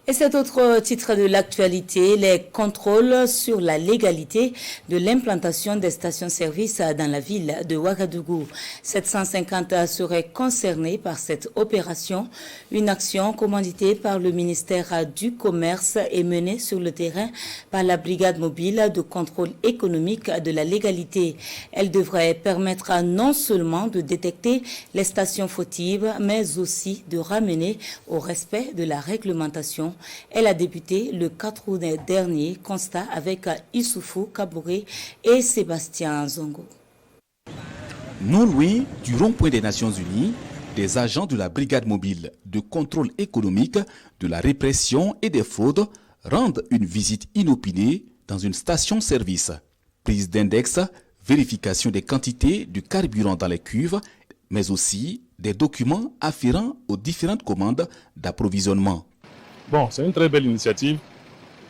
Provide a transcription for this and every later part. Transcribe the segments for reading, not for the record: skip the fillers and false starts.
Et cet autre titre de l'actualité, les contrôles sur la légalité de l'implantation des stations-service dans la ville de Ouagadougou. 750 seraient concernés par cette opération, une action commanditée par le ministère du Commerce et menée sur le terrain par la brigade mobile de contrôle économique de la légalité. Elle devrait permettre non seulement de détecter les stations fautives, mais aussi de ramener au respect de la réglementation. Elle a débuté le 4 août dernier, constat avec Issoufou Kabouré et Sébastien Zongo. Non loin du rond-point des Nations Unies, des agents de la brigade mobile de contrôle économique, de la répression et des fraudes rendent une visite inopinée dans une station-service. Prise d'index, vérification des quantités de carburant dans les cuves, mais aussi des documents afférents aux différentes commandes d'approvisionnement. Bon, c'est une très belle initiative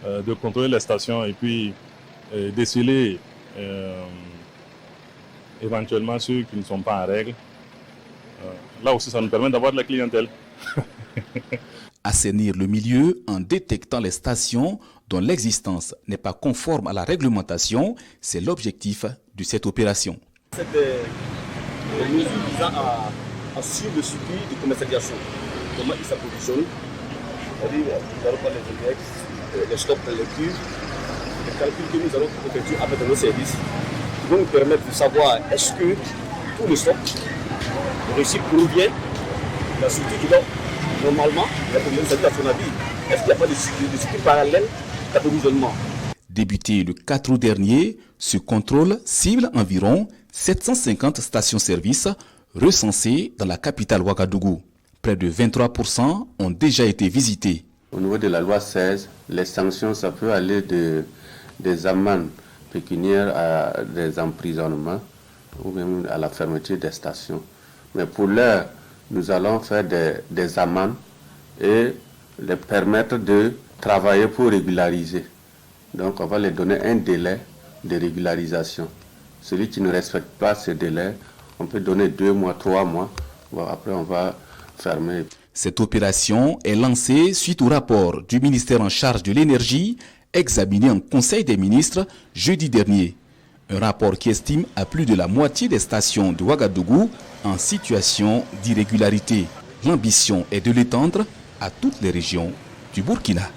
de contrôler les stations et puis déceler éventuellement ceux qui ne sont pas en règle. Là aussi, ça nous permet d'avoir de la clientèle. Assainir le milieu en détectant les stations dont l'existence n'est pas conforme à la réglementation, c'est l'objectif de cette opération. C'est des mesures visant à suivre le circuit de commercialisation. Comment ils s'approvisionnent. C'est-à-dire, nous allons prendre les index, les stocks dans les cuves, les calculs que nous allons effectuer avec nos services qui vont nous permettre de savoir est-ce que tout le stock, le récit provient de la structure qui doit normalement l'approvisionner, c'est-à-dire à son avis, est-ce qu'il n'y a pas de circuit parallèle d'approvisionnement. Débuté le 4 août dernier, ce contrôle cible environ 750 stations-service recensées dans la capitale Ouagadougou. Près de 23% ont déjà été visités. Au niveau de la loi 16, les sanctions, ça peut aller des amendes pécuniaires à des emprisonnements ou même à la fermeture des stations. Mais pour l'heure, nous allons faire des amendes et les permettre de travailler pour régulariser. Donc on va les donner un délai de régularisation. Celui qui ne respecte pas ce délai, on peut donner 2 mois, 3 mois. Bon, après on va fermer. Cette opération est lancée suite au rapport du ministère en charge de l'énergie examiné en Conseil des ministres jeudi dernier. Un rapport qui estime à plus de la moitié des stations de Ouagadougou en situation d'irrégularité. L'ambition est de l'étendre à toutes les régions du Burkina.